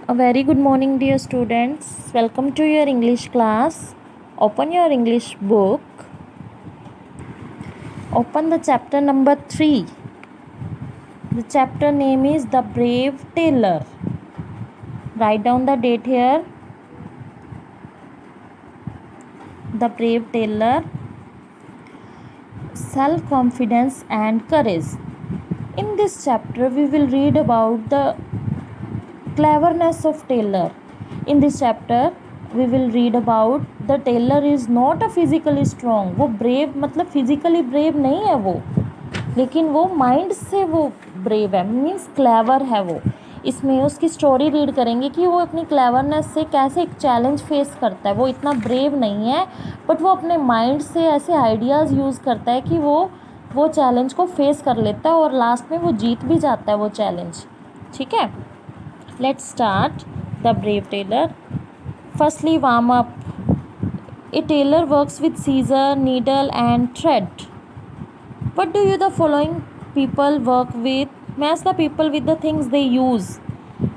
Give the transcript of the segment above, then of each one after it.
A very good morning, dear students. Welcome to your English class. Open your English book. Open the chapter number 3. The chapter name is The Brave Tailor. Write down the date here. The Brave Tailor. Self-confidence and courage. In this chapter, we will read about the cleverness of tailor. In this chapter we will read about the tailor is not a physically strong. वो brave मतलब physically brave नहीं है वो, लेकिन वो mind से वो brave है, मीन्स क्लेवर है वो. इसमें उसकी स्टोरी रीड करेंगे कि वो अपनी क्लेवरनेस से कैसे एक चैलेंज फेस करता है. वो इतना ब्रेव नहीं है बट वो अपने माइंड से ऐसे आइडियाज़ यूज़ करता है कि वो चैलेंज को फेस कर लेता है और लास्ट में वो जीत भी जाता है वो चैलेंज. ठीक है, let's start the brave tailor. Firstly, warm up. A tailor works with scissor, needle and thread. What do you the following people work with? Match the people with the things they use.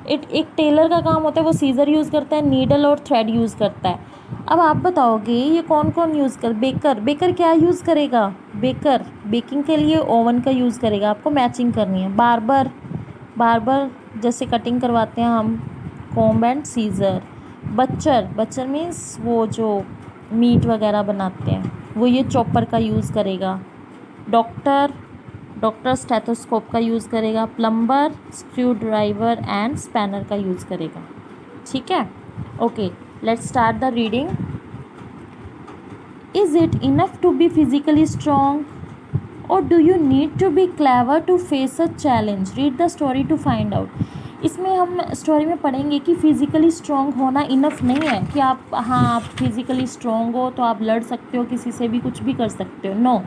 एक Taylor का काम होता है वो scissor use करता है, needle और thread use करता है. अब आप बताओगे ये कौन कौन यूज़ कर. बेकर क्या यूज़ करेगा. बेकर बेकिंग के लिए ओवन का यूज़ करेगा. आपको मैचिंग करनी है. बार्बर जैसे कटिंग करवाते हैं हम, comb and scissor. Butcher means वो जो मीट वगैरह बनाते हैं वो ये चॉपर का यूज़ करेगा. डॉक्टर स्टेथोस्कोप का यूज़ करेगा. Plumber screwdriver and spanner का यूज़ करेगा. ठीक है, okay, let's start the reading. Is it enough to be physically strong और do you need to be clever to face a challenge. Read the story to find out. इसमें हम story में पढ़ेंगे कि फिज़िकली स्ट्रॉन्ग होना enough नहीं है कि आप फिज़िकली स्ट्रॉन्ग हो तो आप लड़ सकते हो, किसी से भी कुछ भी कर सकते हो. No,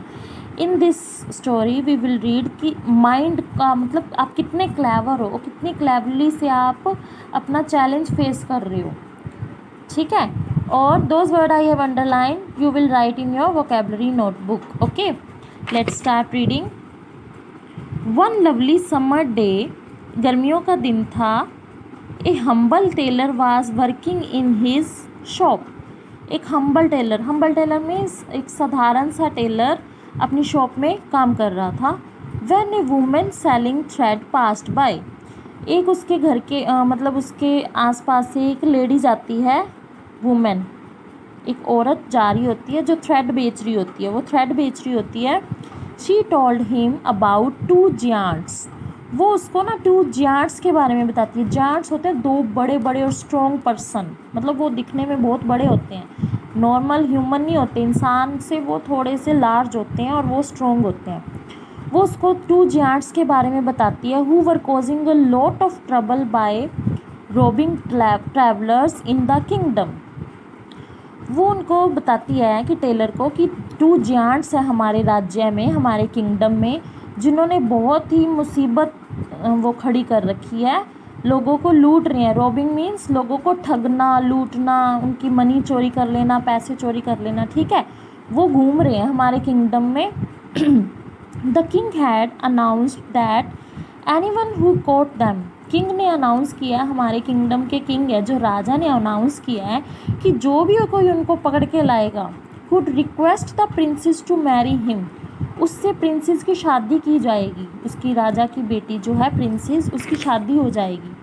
in this story we will read कि माइंड का मतलब आप कितने क्लेवर हो, कितनी क्लेवरली से आप अपना चैलेंज फेस कर रहे हो. ठीक है, और those word I have underline you will write in your vocabulary notebook. Okay, let's start reading. One lovely summer day, गर्मियों का दिन था. A humble tailor was working in his shop. एक हम्बल टेलर मीन्स एक साधारण सा Taylor अपनी shop में काम कर रहा था. When A women selling thread passed by. एक उसके घर के मतलब उसके आसपास से एक लेडी जाती है. वुमेन एक औरत जा रही होती है जो थ्रेड बेच रही होती है. वो थ्रेड बेच रही होती है. She told him about 2 giants. वो उसको ना 2 जायंट्स के बारे में बताती है. जायंट्स होते हैं 2 बड़े बड़े और स्ट्रॉन्ग पर्सन, मतलब वो दिखने में बहुत बड़े होते हैं, नॉर्मल ह्यूमन नहीं होते, इंसान से वो थोड़े से लार्ज होते हैं और वो स्ट्रॉन्ग होते हैं. वो उसको 2 जायंट्स के बारे में बताती है. Who were causing a lot of trouble by robbing travellers in the kingdom. वो उनको बताती है कि टेलर को कि 2 जायंट्स हैं हमारे राज्य में, हमारे किंगडम में, जिन्होंने बहुत ही मुसीबत वो खड़ी कर रखी है. लोगों को लूट रहे हैं. रॉबिंग मीन्स लोगों को ठगना, लूटना, उनकी मनी चोरी कर लेना, पैसे चोरी कर लेना. ठीक है, वो घूम रहे हैं हमारे किंगडम में. The king had announced that anyone who caught them. King ने अनाउंस किया, हमारे किंगडम के किंग है जो राजा ने अनाउंस किया है कि जो भी कोई उनको पकड़ के लाएगा, could request the princess to marry him. उससे प्रिंसेस की शादी की जाएगी. उसकी राजा की बेटी जो है प्रिंसेस, उसकी शादी हो जाएगी.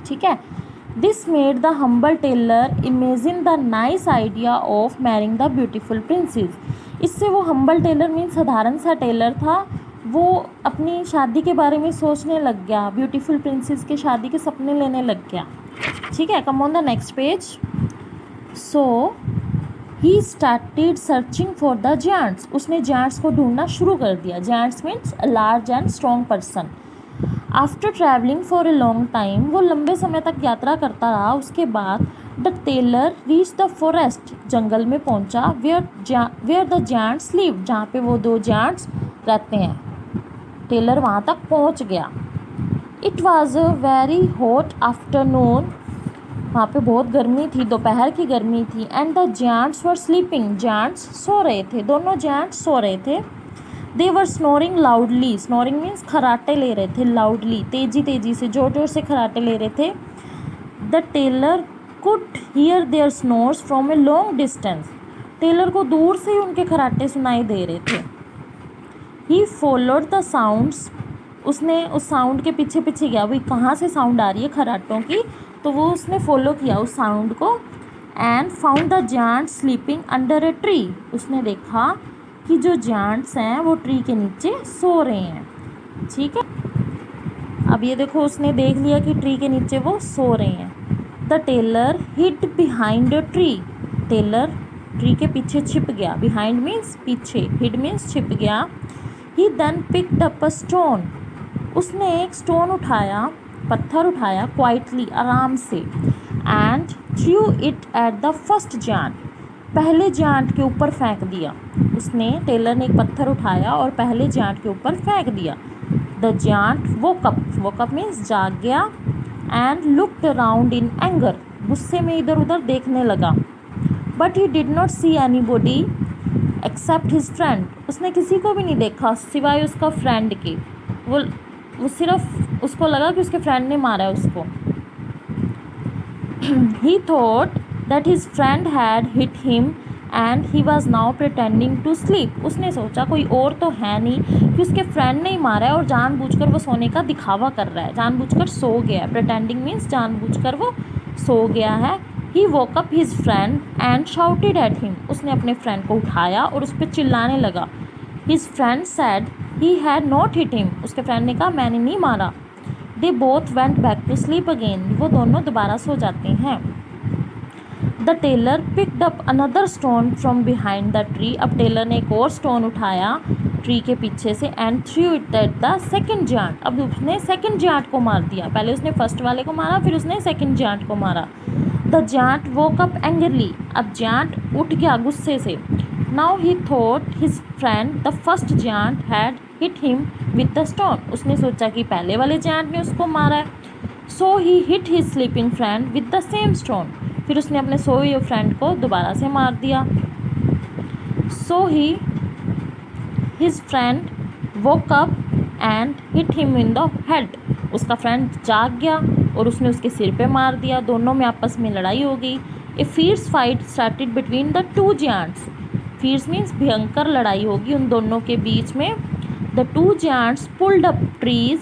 ठीक है, this made the humble tailor imagine the nice idea of marrying the beautiful princess. इससे वो हम्बल टेलर मीन साधारण सा टेलर था, वो अपनी शादी के बारे में सोचने लग गया, ब्यूटीफुल प्रिंसेस के शादी के सपने लेने लग गया. ठीक है, come on the next page. So he started searching for the giants. उसने जायंट्स को ढूंढना शुरू कर दिया. Giants means a large and strong person. After travelling for a long time, वो लंबे समय तक यात्रा करता रहा. उसके बाद the tailor reach the forest. जंगल में पहुंचा. Where the giants live. जहाँ पे वो 2 जायंट्स रहते हैं. टेलर वहाँ तक पहुँच गया. It was a very hot afternoon. वहाँ पे बहुत गर्मी थी, दोपहर की गर्मी थी. And the giants were sleeping. Giants सो रहे थे, दोनों जायंट्स सो रहे थे. They were snoring loudly. Snoring means खराटे ले रहे थे लाउडली, तेज़ी से, जोर जोर से खराटे ले रहे थे. The tailor could hear their snores from a long distance. Tailor को दूर से ही उनके खराटे सुनाई दे रहे थे। ही फॉलोड द साउंड्स, उसने उस साउंड के पीछे पीछे गया, भाई कहाँ से साउंड आ रही है खराटों की, तो वो उसने फॉलो किया उस साउंड को। And found the giant sleeping under a tree, उसने देखा कि जो जायंट्स हैं वो ट्री के नीचे सो रहे हैं। ठीक है, अब ये देखो उसने देख लिया कि ट्री के नीचे वो सो रहे हैं। The tailor hid behind a tree, tailor tree के पीछे छिप गया। बिहाइंड मीन्स पीछे, हिड मीन्स छिप गया। He then picked up a stone, उसने एक स्टोन उठाया, पत्थर उठाया, क्वाइटली आराम से। And threw it at the first giant, पहले जायंट के ऊपर फेंक दिया। उसने, टेलर ने एक पत्थर उठाया और पहले जायंट के ऊपर फेंक दिया। The giant woke up means जाग गया। And looked around in anger, गुस्से में इधर उधर देखने लगा। But he did not see anybody except his friend, उसने किसी को भी नहीं देखा सिवाय उसका फ्रेंड के। वो सिर्फ उसको लगा कि उसके फ्रेंड ने मारा है उसको। He thought that his friend had hit him and he was now pretending to sleep, उसने सोचा कोई और तो है नहीं कि उसके फ्रेंड ने ही मारा है और जानबूझकर वो सोने का दिखावा कर रहा है, जानबूझकर सो गया है। प्रिटेंडिंग मीन्स जानबूझकर वो सो गया है। He woke up his friend and shouted at him, उसने अपने फ्रेंड को उठाया और उस पर चिल्लाने लगा। His friend said he had not hit him, उसके फ्रेंड ने कहा मैंने नहीं मारा। They both went back to sleep again, वो दोनों दोबारा सो जाते हैं। The tailor picked up another stone from behind the tree, अब टेलर ने एक और स्टोन उठाया ट्री के पीछे से। And threw it at the second giant, अब उसने सेकेंड जायंट को मार दिया। पहले उसने फर्स्ट वाले को मारा, फिर उसने सेकेंड जायंट को मारा। The giant woke up angrily, अब जायंट उठ गया गुस्से से। Now he thought his friend the first giant had hit him with the stone, उसने सोचा कि पहले वाले जायंट ने उसको मारा है। So he hit his sleeping friend with the same stone, फिर उसने अपने सोए हुए फ्रेंड को दोबारा से मार दिया। So he his friend woke up and hit him in the head, उसका फ्रेंड जाग गया और उसने उसके सिर पे मार दिया। दोनों में आपस में लड़ाई हो गई। A fierce fight started between the two giants, fierce means भयंकर लड़ाई होगी उन दोनों के बीच में। The two giants pulled up trees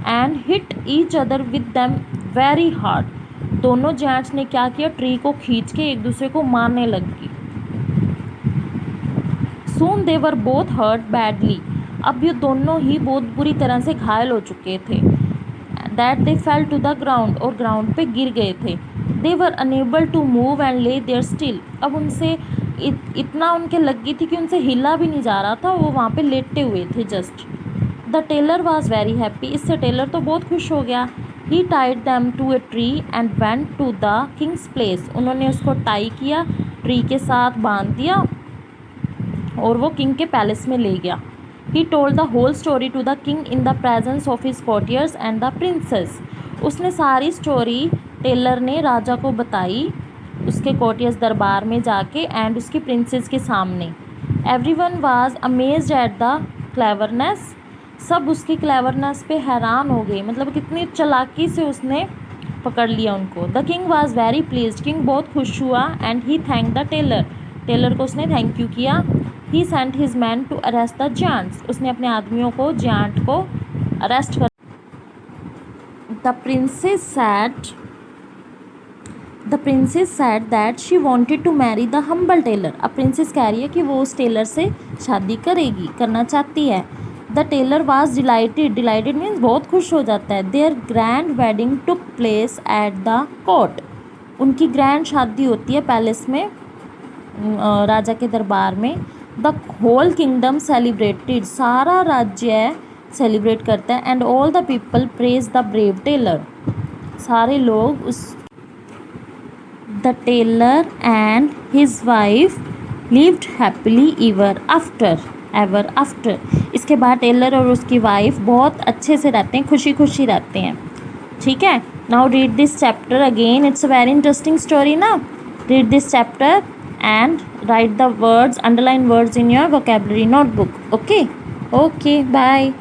and hit each other with them very hard, दोनों जायंट्स ने क्या किया, ट्री को खींच के एक दूसरे को मारने लगी। सून दे वर बोथ हर्ट बैडली, अब ये दोनों ही बहुत बुरी तरह से घायल हो चुके थे। That they fell to the ground, और ग्राउंड पे गिर गए थे। They were unable to move and lay there still, अब उनसे इतना उनके लग गई थी कि उनसे हिला भी नहीं जा रहा था, वो वहाँ पे लेटे हुए थे just. The tailor was very happy, इससे टेलर तो बहुत खुश हो गया। He tied them to a tree and went to the king's place, उन्होंने उसको टाई किया, ट्री के साथ बांध दिया और वो किंग के पैलेस में ले गया। He told the whole story to the king in the presence of his courtiers and the princess, उसने सारी स्टोरी टेलर ने राजा को बताई उसके कॉर्टियर्स दरबार में जाके एंड उसकी प्रिंसेस के सामने। Everyone was amazed at the cleverness, सब उसकी क्लेवरनेस पे हैरान हो गए, मतलब कितनी चालाकी से उसने पकड़ लिया उनको। The king was very pleased, king बहुत खुश हुआ। And he thank the tailor, tailor को उसने थैंक यू किया। He sent his man to arrest the giants, उसने अपने आदमियों को जायंट को अरेस्ट कर। The princess said that she wanted to marry the humble tailor, अब प्रिंसेस कह रही है कि वो उस टेलर से शादी करना चाहती है। The tailor was delighted, delighted means बहुत खुश हो जाता है। Their grand wedding took place at the court, उनकी ग्रैंड शादी होती है पैलेस में, राजा के दरबार में। द होल किंगडम सेलिब्रेटेड, सारा राज्य सेलिब्रेट करता है। And all the people praise the brave tailor, सारे लोग उस the tailor and his wife lived happily ever after, इसके बाद टेलर और उसकी वाइफ बहुत अच्छे से रहते हैं, खुशी खुशी रहते हैं। ठीक है, now read this chapter again, it's a very interesting story ना। Read this chapter and write the words, underline words in your vocabulary notebook. Okay, bye.